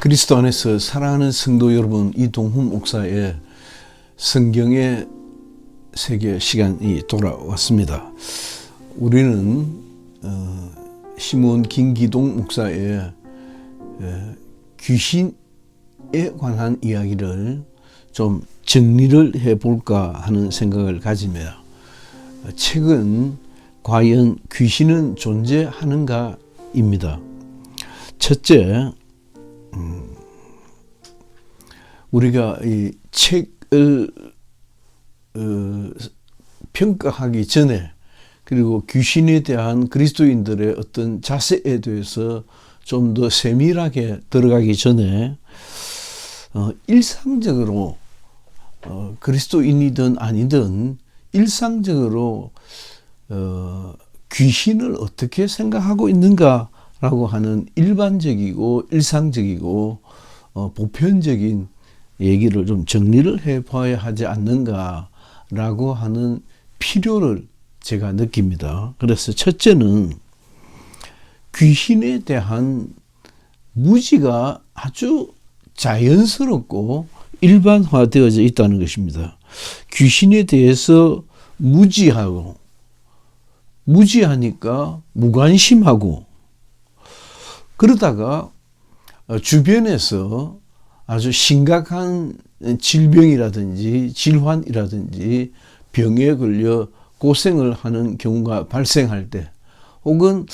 그리스도 안에서 사랑하는 성도 여러분, 이동훈 목사의 성경의 세계 시간이 돌아왔습니다. 우리는 시몬 김기동 목사의 귀신에 관한 이야기를 좀 정리를 해볼까 하는 생각을 가집니다. 책은 과연 귀신은 존재하는가입니다. 첫째, 우리가 이 책을 평가하기 전에, 그리고 귀신에 대한 그리스도인들의 어떤 자세에 대해서 좀 더 세밀하게 들어가기 전에 일상적으로 그리스도인이든 아니든 일상적으로 귀신을 어떻게 생각하고 있는가라고 하는 일반적이고 일상적이고 보편적인 얘기를 좀 정리를 해봐야 하지 않는가라고 하는 필요를 제가 느낍니다. 그래서 첫째는 귀신에 대한 무지가 아주 자연스럽고 일반화되어져 있다는 것입니다. 귀신에 대해서 무지하니까 무관심하고, 그러다가 주변에서 아주 심각한 질병이라든지 질환이라든지 병에 걸려 고생을 하는 경우가 발생할 때, 혹은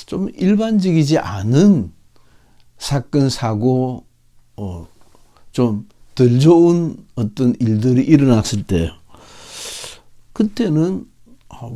좀 일반적이지 않은 사건, 사고, 좀 덜 좋은 어떤 일들이 일어났을 때, 그때는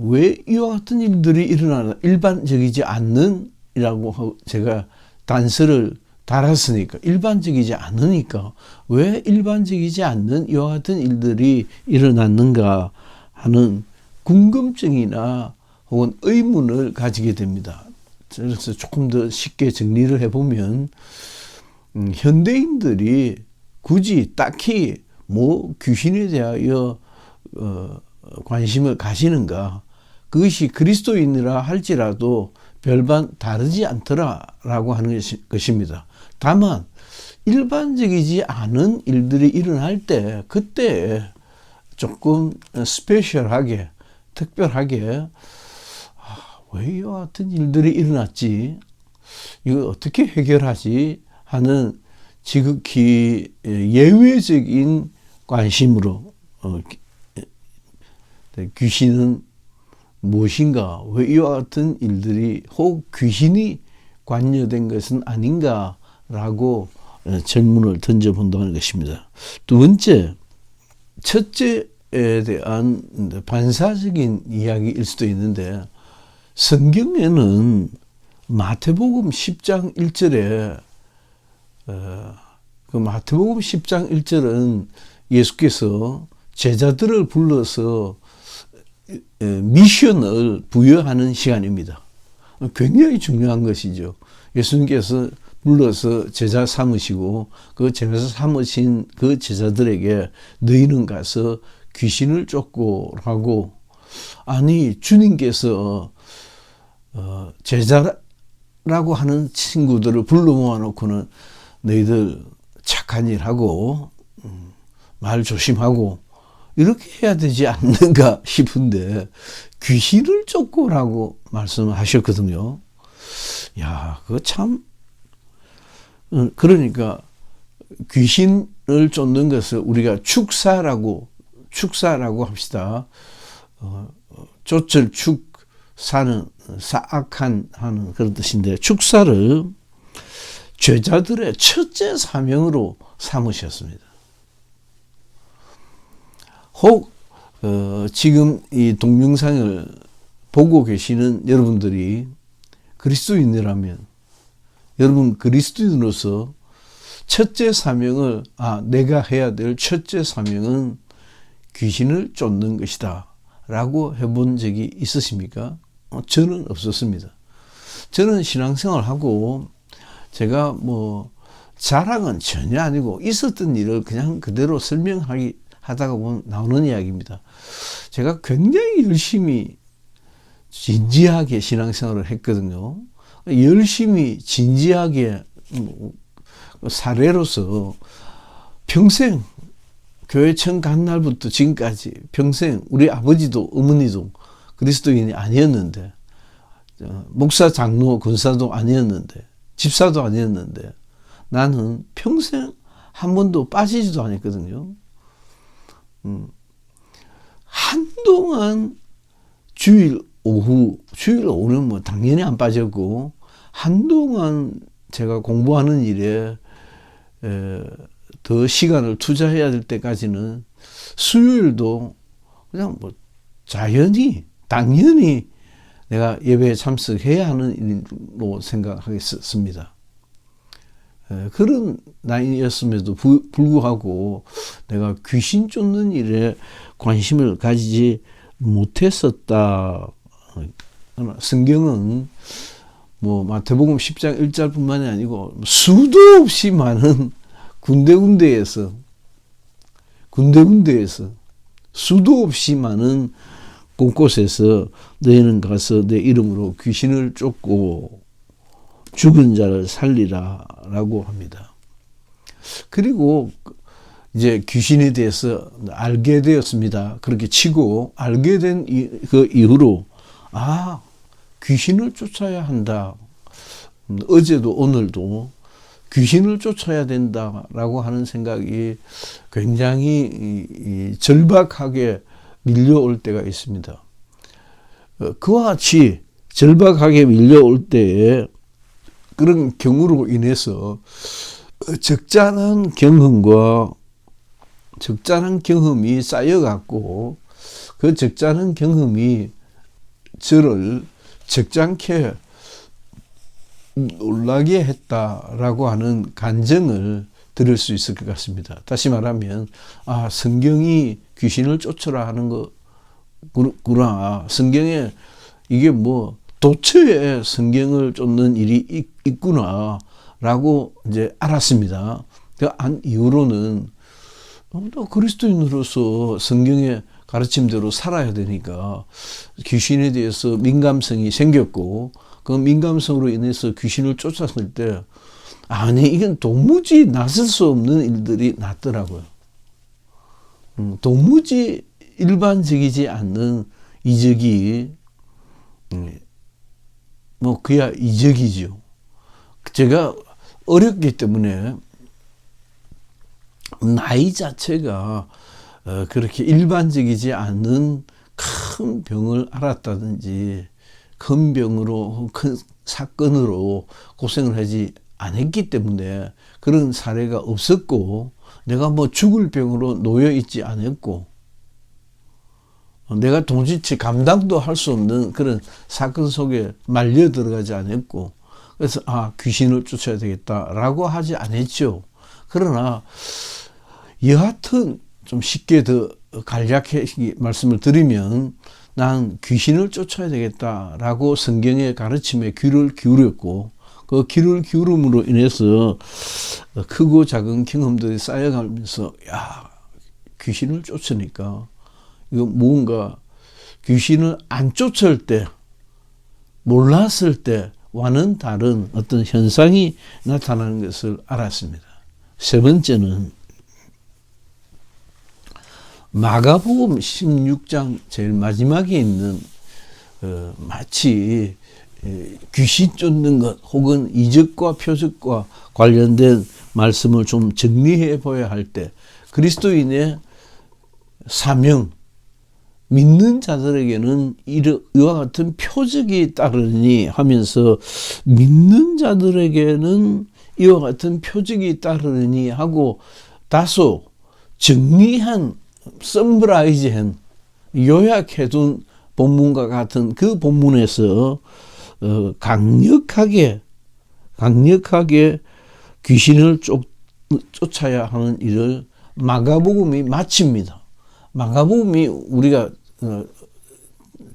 왜 이와 같은 일들이 일어나나, 일반적이지 않는 이라고 제가 단서를 달았으니까, 일반적이지 않으니까 왜 일반적이지 않는 이와 같은 일들이 일어났는가 하는 궁금증이나 혹은 의문을 가지게 됩니다. 그래서 조금 더 쉽게 정리를 해보면, 현대인들이 굳이 딱히 귀신에 대하여 관심을 가지는가, 그것이 그리스도인이라 할지라도 별반 다르지 않더라라고 하는 것입니다. 다만 일반적이지 않은 일들이 일어날 때, 그때 조금 스페셜하게, 특별하게 왜 이와 같은 일들이 일어났지, 이거 어떻게 해결하지 하는 지극히 예외적인 관심으로 귀신은 무엇인가, 왜 이와 같은 일들이, 혹 귀신이 관여된 것은 아닌가라고 질문을 던져본다는 것입니다. 두 번째, 첫째에 대한 반사적인 이야기일 수도 있는데, 성경에는 마태복음 10장 1절에 그 마태복음 10장 1절은 예수께서 제자들을 불러서 미션을 부여하는 시간입니다. 굉장히 중요한 것이죠. 예수님께서 불러서 제자 삼으시고, 그 제자 삼으신 그 제자들에게 너희는 가서 귀신을 쫓고라고, 아니 주님께서 제자라고 하는 친구들을 불러 모아놓고는 너희들 착한 일 하고 말 조심하고 이렇게 해야 되지 않는가 싶은데, 귀신을 쫓고라고 말씀하셨거든요. 야, 그거 참, 그러니까 귀신을 쫓는 것을 우리가 축사라고 합시다. 쫓을 축사는 사악한 하는 그런 뜻인데, 축사를 제자들의 첫째 사명으로 삼으셨습니다. 혹 지금 이 동영상을 보고 계시는 여러분들이 그리스도인이라면, 여러분 그리스도인으로서 첫째 사명을, 내가 해야 될 첫째 사명은 귀신을 쫓는 것이다 라고 해본 적이 있으십니까? 저는 없었습니다. 저는 신앙생활하고 제가 자랑은 전혀 아니고 있었던 일을 그냥 그대로 하다가 보면 나오는 이야기입니다. 제가 굉장히 열심히 진지하게 신앙생활을 했거든요. 열심히 진지하게 사례로서 평생 교회 처음 간 날부터 지금까지 평생 우리 아버지도 어머니도 그리스도인이 아니었는데, 목사, 장로, 권사도 아니었는데, 집사도 아니었는데, 나는 평생 한 번도 빠지지도 않았거든요. 한동안 주일 오후는 뭐 당연히 안 빠졌고, 한동안 제가 공부하는 일에 더 시간을 투자해야 될 때까지는 수요일도 그냥 뭐 당연히 내가 예배에 참석해야 하는 일로 생각하겠습니다. 그런 나이였음에도 불구하고 내가 귀신 쫓는 일에 관심을 가지지 못했었다. 성경은 뭐 마태복음 10장 1절뿐만이 아니고 수도 없이 많은 군데군데에서 수도 없이 많은 곳곳에서 너희는 가서 내 이름으로 귀신을 쫓고 죽은 자를 살리라 라고 합니다. 그리고 이제 귀신에 대해서 알게 되었습니다. 그렇게 치고 알게 된 그 이후로 귀신을 쫓아야 한다. 어제도 오늘도 귀신을 쫓아야 된다라고 하는 생각이 굉장히 절박하게 밀려올 때가 있습니다. 그와 같이 절박하게 밀려올 때에 그런 경우로 인해서 적잖은 경험이 쌓여갖고 그 적잖은 경험이 저를 적잖게 놀라게 했다라고 하는 간증을 들을 수 있을 것 같습니다. 다시 말하면 성경이 귀신을 쫓으라 하는 거구나. 성경에 이게 뭐 도처에 성경을 쫓는 일이 있구나 라고 이제 알았습니다. 그 이후로는 그리스도인으로서 성경의 가르침대로 살아야 되니까 귀신에 대해서 민감성이 생겼고, 그 민감성으로 인해서 귀신을 쫓았을 때 이건 도무지 나설 수 없는 일들이 났더라고요. 도무지 일반적이지 않는 이적이 그야 이적이죠. 제가 어렸기 때문에 나이 자체가 그렇게 일반적이지 않은 큰 병을 앓았다든지 큰 병으로 큰 사건으로 고생을 하지 않았기 때문에 그런 사례가 없었고, 내가 뭐 죽을 병으로 놓여 있지 않았고, 내가 도무지 감당도 할 수 없는 그런 사건 속에 말려 들어가지 않았고, 그래서 귀신을 쫓아야 되겠다라고 하지 않았죠. 그러나 여하튼 좀 쉽게 더 간략하게 말씀을 드리면, 난 귀신을 쫓아야 되겠다라고 성경의 가르침에 귀를 기울였고, 그 귀를 기울음으로 인해서 크고 작은 경험들이 쌓여가면서 귀신을 쫓으니까 이거 뭔가 귀신을 안 쫓을 때, 몰랐을 때와는 다른 어떤 현상이 나타나는 것을 알았습니다. 세 번째는 마가복음 16장 제일 마지막에 있는 마치 귀신 쫓는 것 혹은 이적과 표적과 관련된 말씀을 좀 정리해 보아야 할 때, 그리스도인의 사명, 믿는 자들에게는 이와 같은 표적이 따르니 하면서, 믿는 자들에게는 이와 같은 표적이 따르니 하고 다소 정리한, 썸브라이즈한, 요약해둔 본문과 같은 그 본문에서 강력하게 귀신을 쫓아야 하는 일을 마가복음이 마칩니다. 마가복음이 우리가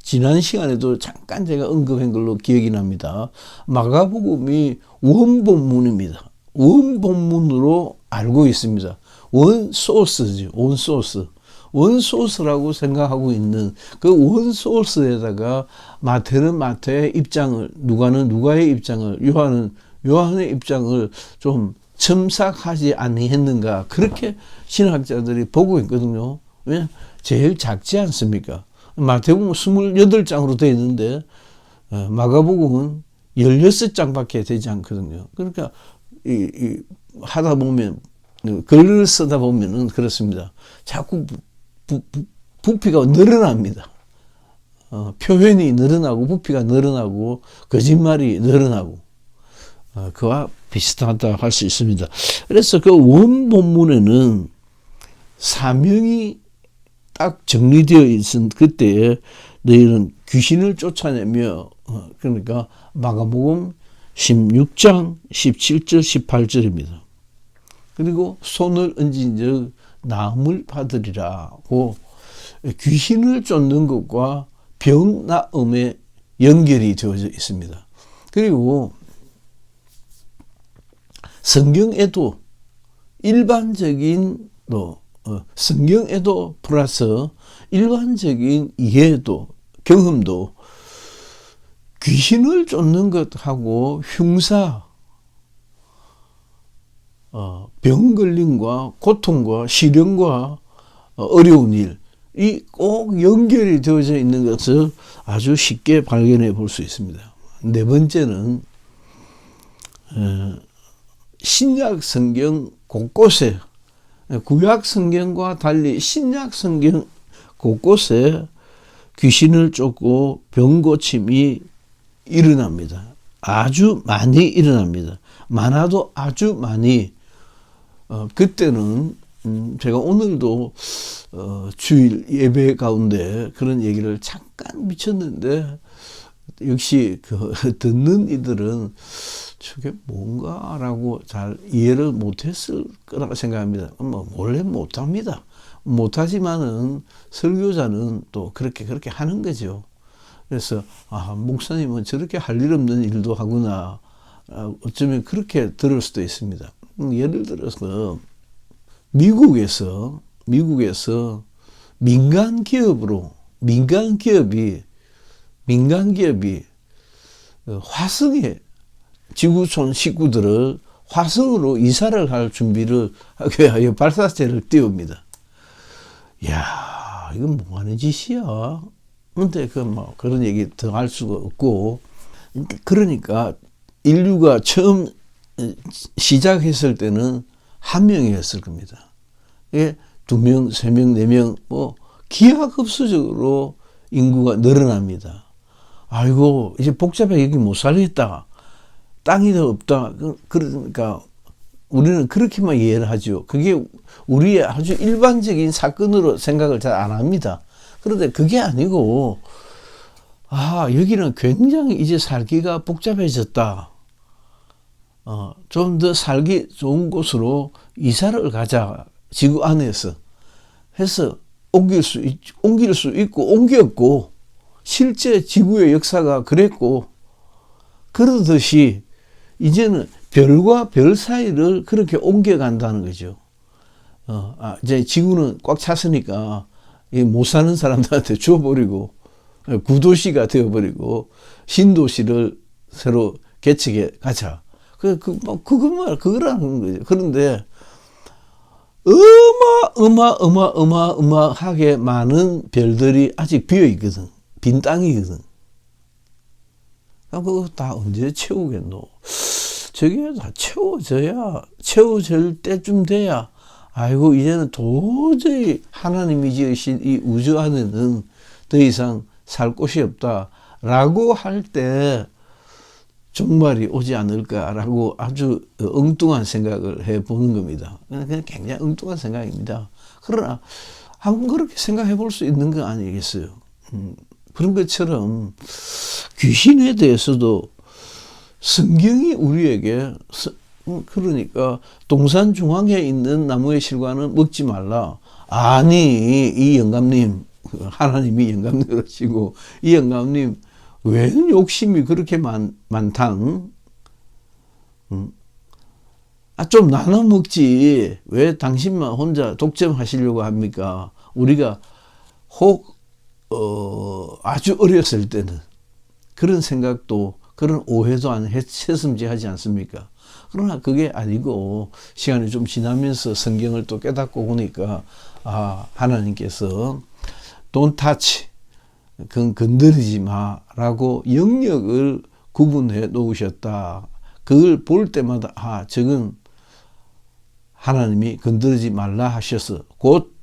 지난 시간에도 잠깐 제가 언급한 걸로 기억이 납니다. 마가복음이 원본문입니다. 원본문으로 알고 있습니다. 원소스죠. 원소스라고 생각하고 있는 그 원소스에다가 마태는 마태의 입장을, 누가는 누가의 입장을, 요한은 요한의 입장을 좀 첨삭하지 아니했는가 그렇게 신학자들이 보고 있거든요. 왜? 제일 작지 않습니까? 마태복음 28장으로 되어 있는데 마가복음은 16장밖에 되지 않거든요. 그러니까 하다 보면 글을 쓰다 보면은 그렇습니다. 자꾸 부피가 늘어납니다. 표현이 늘어나고 부피가 늘어나고 거짓말이 늘어나고 그와 비슷하다 할 수 있습니다. 그래서 그 원본문에는 사명이 딱 정리되어 있은 그때에 너희는 귀신을 쫓아내며 그러니까 마가복음 16장 17절 18절입니다. 그리고 손을 얹은 적 나음을 받으리라고 귀신을 쫓는 것과 병 나음에 연결이 되어져 있습니다. 그리고 성경에도 일반적인 성경에도 플러스 일반적인 이해도 경험도 귀신을 쫓는 것하고 흉사, 병 걸림과 고통과 시련과 어려운 일이 꼭 연결이 되어져 있는 것을 아주 쉽게 발견해 볼 수 있습니다. 네 번째는 신약 성경 곳곳에 구약 성경과 달리 신약 성경 곳곳에 귀신을 쫓고 병 고침이 일어납니다. 아주 많이 일어납니다. 많아도 아주 많이. 그때는 제가 오늘도 주일 예배 가운데 그런 얘기를 잠깐 미쳤는데 역시 듣는 이들은 저게 뭔가라고 잘 이해를 못했을 거라고 생각합니다. 원래 못합니다. 못하지만은 설교자는 또 그렇게 하는 거죠. 그래서 목사님은 저렇게 할 일 없는 일도 하구나. 어쩌면 그렇게 들을 수도 있습니다. 예를 들어서 미국에서 민간 기업이 화성에 지구촌 식구들을 화성으로 이사를 할 준비를 하기 위하여 발사체를 띄웁니다. 야, 이건 뭐 하는 짓이야? 근데 그런 얘기 더 할 수가 없고, 그러니까 인류가 처음 시작했을 때는 한 명이었을 겁니다. 예, 2명, 3명, 4명, 기하급수적으로 인구가 늘어납니다. 아이고, 이제 복잡하게 여기 못 살겠다. 땅이 더 없다. 그러니까 우리는 그렇게만 이해를 하죠. 그게 우리의 아주 일반적인 사건으로 생각을 잘 안 합니다. 그런데 그게 아니고, 여기는 굉장히 이제 살기가 복잡해졌다. 좀 더 살기 좋은 곳으로 이사를 가자. 지구 안에서. 해서 옮길 수 있고, 옮겼고, 실제 지구의 역사가 그랬고, 그러듯이 이제는 별과 별 사이를 그렇게 옮겨간다는 거죠. 이제 지구는 꽉 찼으니까 못 사는 사람들한테 줘버리고 구도시가 되어버리고 신도시를 새로 개척해 가자. 그거라는 거죠. 그런데 어마어마하게 많은 별들이 아직 비어 있거든. 빈 땅이거든. 그거 다 언제 채우겠노? 저게 다 채워질 때쯤 돼야, 아이고, 이제는 도저히 하나님이 지으신 이 우주 안에는 더 이상 살 곳이 없다라고 할 때 종말이 오지 않을까라고 아주 엉뚱한 생각을 해보는 겁니다. 그냥 굉장히 엉뚱한 생각입니다. 그러나 한번 그렇게 생각해 볼 수 있는 거 아니겠어요? 그런 것처럼 귀신에 대해서도 성경이 우리에게, 그러니까 동산 중앙에 있는 나무의 실과는 먹지 말라. 아니, 이 영감님, 하나님이 영감님을 하시고, 이 영감님 왜 욕심이 그렇게 많당? 좀 나눠 먹지. 왜 당신만 혼자 독점하시려고 합니까? 우리가 아주 어렸을 때는 그런 생각도, 그런 오해도 안 했음지 하지 않습니까? 그러나 그게 아니고 시간이 좀 지나면서 성경을 또 깨닫고 보니까 하나님께서 Don't touch, 그건 건드리지 마라고 영역을 구분해 놓으셨다. 그걸 볼 때마다 저건 하나님이 건드리지 말라 하셔서 곧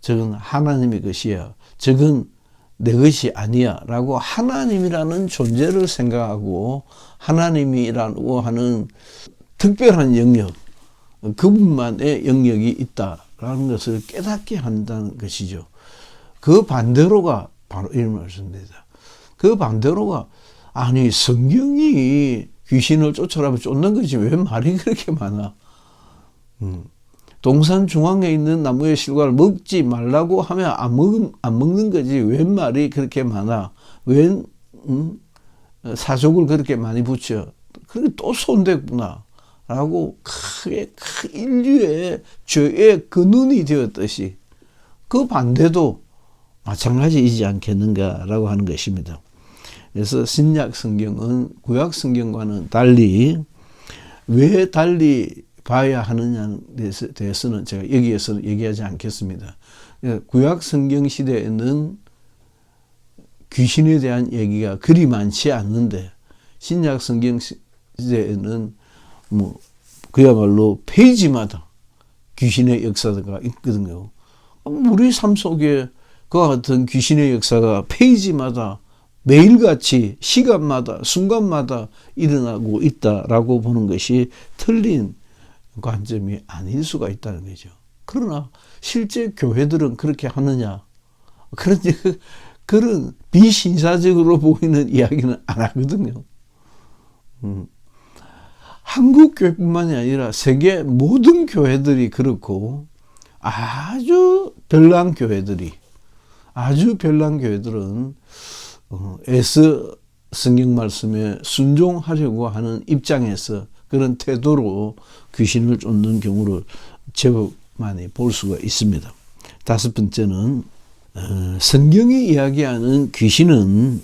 저건 하나님의 것이야. 저건 내 것이 아니야 라고 하나님이라는 존재를 생각하고 하나님이라고 하는 특별한 영역, 그분만의 영역이 있다라는 것을 깨닫게 한다는 것이죠. 그 반대로가 바로 이 말씀입니다. 그 반대로가 아니 성경이 귀신을 쫓으라면 쫓는 거지 왜 말이 그렇게 많아. 동산 중앙에 있는 나무의 실과를 먹지 말라고 하면 안 먹는 거지 웬 말이 그렇게 많아. 웬 사족을 그렇게 많이 붙여. 그게 또 손댔구나 라고 크게 인류의 죄의 근원이 되었듯이 그 반대도 마찬가지이지 않겠는가라고 하는 것입니다. 그래서 신약 성경은 구약 성경과는 달리 왜 달리 봐야 하느냐에 대해서는 제가 여기에서는 얘기하지 않겠습니다. 구약 성경 시대에는 귀신에 대한 얘기가 그리 많지 않는데 신약 성경 시대에는 그야말로 페이지마다 귀신의 역사가 있거든요. 우리 삶 속에 그와 같은 귀신의 역사가 페이지마다 매일같이 시간마다 순간마다 일어나고 있다라고 보는 것이 틀린 관점이 아닐 수가 있다는 거죠. 그러나 실제 교회들은 그렇게 하느냐? 그런 비신사적으로 보이는 이야기는 안 하거든요. 한국 교회뿐만이 아니라 세계 모든 교회들이 그렇고 아주 별난 교회들은 애써 성경 말씀에 순종하려고 하는 입장에서 그런 태도로 귀신을 쫓는 경우를 제법 많이 볼 수가 있습니다. 다섯 번째는 성경이 이야기하는 귀신은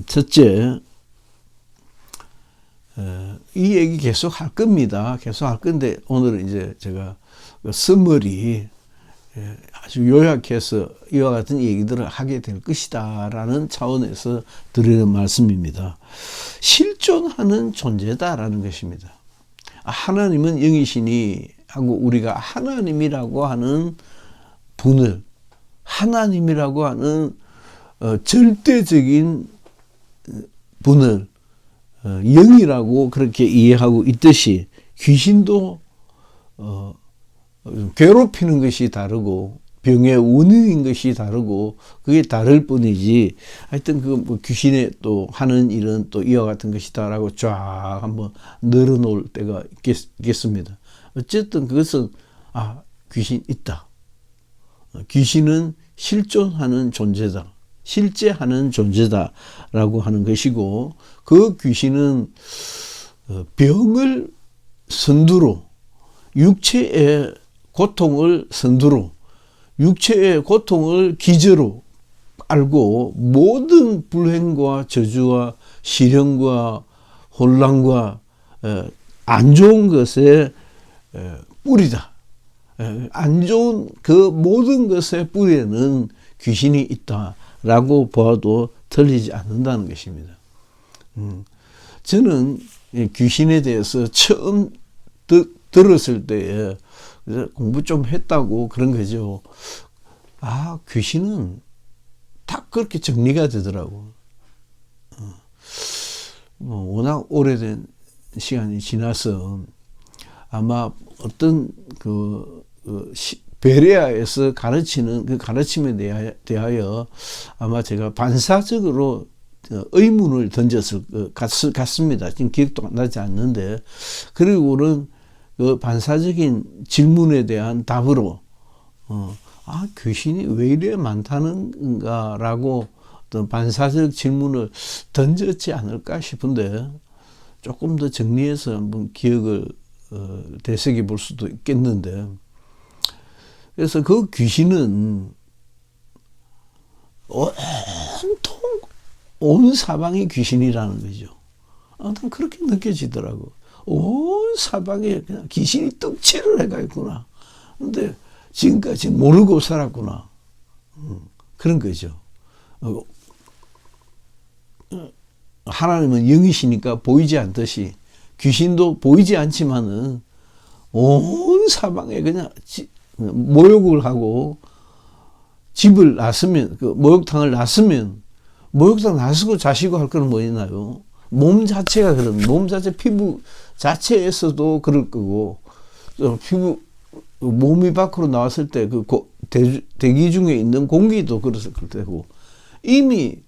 첫째 이 얘기 계속 할 겁니다. 계속 할 건데 오늘은 이제 제가 서머리 아주 요약해서 이와 같은 얘기들을 하게 될 것이다 라는 차원에서 드리는 말씀입니다. 실존하는 존재다라는 것입니다. 하나님은 영이시니 하고 우리가 하나님이라고 하는 분을 하나님이라고 하는 절대적인 분을 영이라고 그렇게 이해하고 있듯이 귀신도 괴롭히는 것이 다르고 병의 원인인 것이 다르고 그게 다를 뿐이지 하여튼 그 귀신의 또 하는 일은 또 이와 같은 것이다라고 쫙 한번 늘어놓을 때가 있겠습니다. 어쨌든 그것은 귀신 있다. 귀신은 실존하는 존재다. 실제하는 존재다라고 하는 것이고 그 귀신은 병을 선두로 육체의 고통을 선두로 육체의 고통을 기저로 알고 모든 불행과 저주와 시련과 혼란과 안 좋은 것의 뿌리다. 안 좋은 그 모든 것의 뿌리에는 귀신이 있다라고 보아도 틀리지 않는다는 것입니다. 저는 귀신에 대해서 처음 들었을 때에 공부 좀 했다고 그런 거죠. 귀신은 딱 그렇게 정리가 되더라고. 워낙 오래된 시간이 지나서 아마 어떤 베레아에서 가르치는 그 가르침에 대하여 아마 제가 반사적으로 의문을 던졌을 것 같습니다. 지금 기억도 나지 않는데 그리고는 그 반사적인 질문에 대한 답으로 귀신이 왜 이래 많다는가라고 어떤 반사적 질문을 던졌지 않을까 싶은데 조금 더 정리해서 한번 기억을 되새겨 볼 수도 있겠는데 그래서 그 귀신은 온통 온 사방이 귀신이라는 거죠. 아무튼 그렇게 느껴지더라고. 온 사방에 그냥 귀신이 떡칠을 해가 있구나. 근데 지금까지 모르고 살았구나. 그런 거죠. 하나님은 영이시니까 보이지 않듯이 귀신도 보이지 않지만은 온 사방에 그냥 모욕을 하고 집을 놨으면, 그 목욕탕을 놨으면, 목욕탕 놨고 자시고 할 거는 뭐 있나요? 몸 자체가 몸 자체, 피부 자체에서도 그럴 거고, 피부, 몸이 밖으로 나왔을 때 그 대기 중에 있는 공기도 그랬을 테고, 이미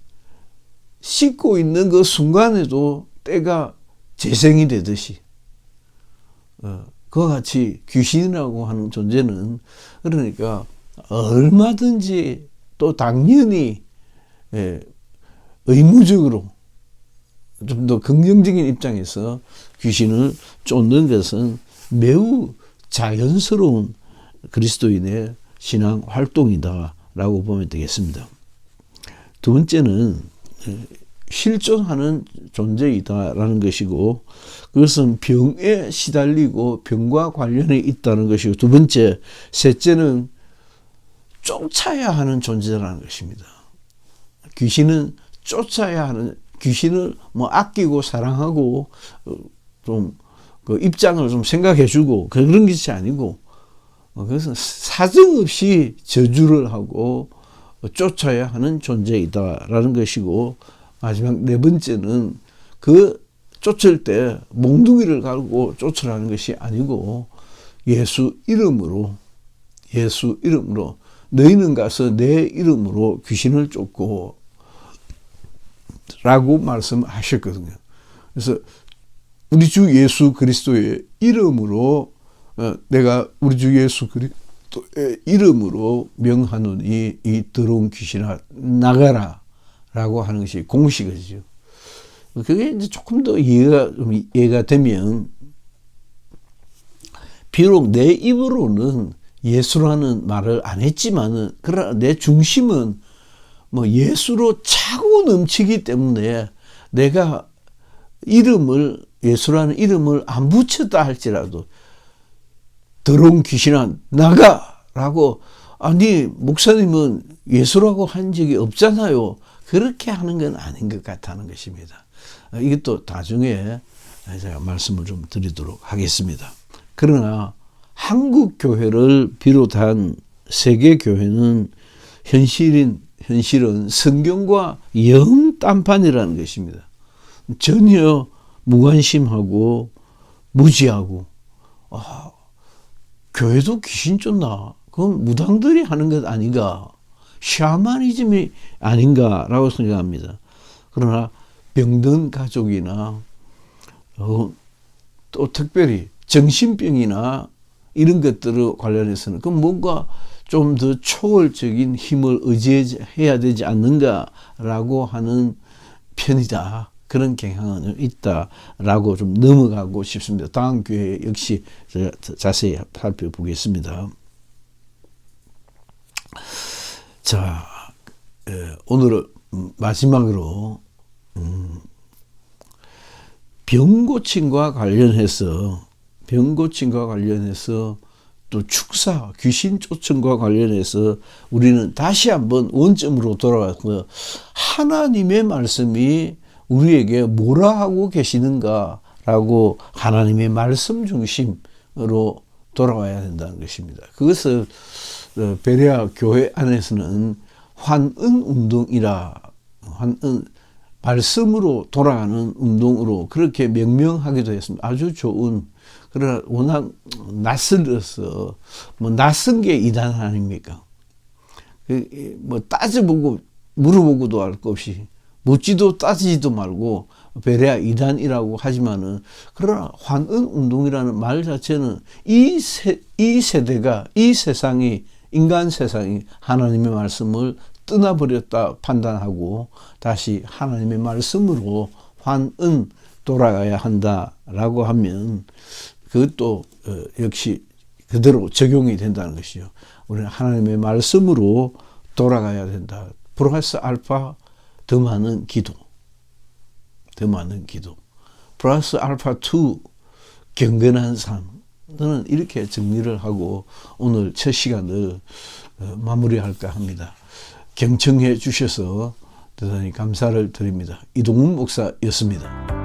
씻고 있는 그 순간에도 때가 재생이 되듯이, 그와 같이 귀신이라고 하는 존재는, 그러니까 얼마든지 또 당연히 의무적으로 좀 더 긍정적인 입장에서 귀신을 쫓는 것은 매우 자연스러운 그리스도인의 신앙 활동이다라고 보면 되겠습니다. 두 번째는 실존하는 존재이다라는 것이고, 그것은 병에 시달리고 병과 관련이 있다는 것이고, 두 번째, 셋째는 쫓아야 하는 존재라는 것입니다. 귀신은 쫓아야 하는, 귀신을 뭐 아끼고 사랑하고 좀 그 입장을 좀 생각해 주고 그런 것이 아니고, 그것은 사정없이 저주를 하고 쫓아야 하는 존재이다라는 것이고, 마지막 네 번째는 그 쫓을 때 몽둥이를 갈고 쫓으라는 것이 아니고, 예수 이름으로 너희는 가서 내 이름으로 귀신을 쫓고 라고 말씀하셨거든요. 그래서 우리 주 예수 그리스도의 이름으로, 내가 우리 주 예수 그리스도의 이름으로 명하노니 이 더러운 귀신아 나가라 라고 하는 것이 공식이죠. 그게 이제 조금 더 이해가 되면, 비록 내 입으로는 예수라는 말을 안 했지만은, 그러나 내 중심은 뭐 예수로 차고 넘치기 때문에, 내가 예수라는 이름을 안 붙였다 할지라도 더러운 귀신아 나가라고, 아니 목사님은 예수라고 한 적이 없잖아요. 그렇게 하는 건 아닌 것 같다는 것입니다. 이것도 나중에 제가 말씀을 좀 드리도록 하겠습니다. 그러나 한국 교회를 비롯한 세계 교회는 현실은 성경과 영 딴판이라는 것입니다. 전혀 무관심하고 무지하고, 교회도 귀신 쫓나? 그건 무당들이 하는 것 아닌가? 샤머니즘이 아닌가라고 생각합니다. 그러나 병든 가족이나 또 특별히 정신병이나 이런 것들을 관련해서는 그 뭔가 좀 더 초월적인 힘을 의지해야 되지 않는가라고 하는 편이다. 그런 경향은 있다라고 좀 넘어가고 싶습니다. 다음 기회에 역시 제가 자세히 살펴보겠습니다. 자, 오늘은 마지막으로 병고침과 관련해서 또 축사, 귀신 쫓음과 관련해서 우리는 다시 한번 원점으로 돌아가서 하나님의 말씀이 우리에게 뭐라 하고 계시는가라고 하나님의 말씀 중심으로 돌아와야 된다는 것입니다. 그것을 베레아 교회 안에서는 말씀으로 돌아가는 운동으로 그렇게 명명하기도 했습니다. 아주 좋은, 그러나 워낙 낯설어서 낯선 게 이단 아닙니까? 따져보고 물어보고도 할 것 없이 묻지도 따지지도 말고 베레아 이단이라고 하지만은, 그러나 환은 운동이라는 말 자체는 이 세대가, 이 세상이, 인간 세상이 하나님의 말씀을 떠나버렸다 판단하고 다시 하나님의 말씀으로 환은 돌아가야 한다라고 하면, 그것도 역시 그대로 적용이 된다는 것이죠. 우리는 하나님의 말씀으로 돌아가야 된다. 플러스 알파 더 많은 기도. 플러스 알파 2 경건한 삶. 저는 이렇게 정리를 하고 오늘 첫 시간을 마무리할까 합니다. 경청해 주셔서 대단히 감사를 드립니다. 이동훈 목사였습니다.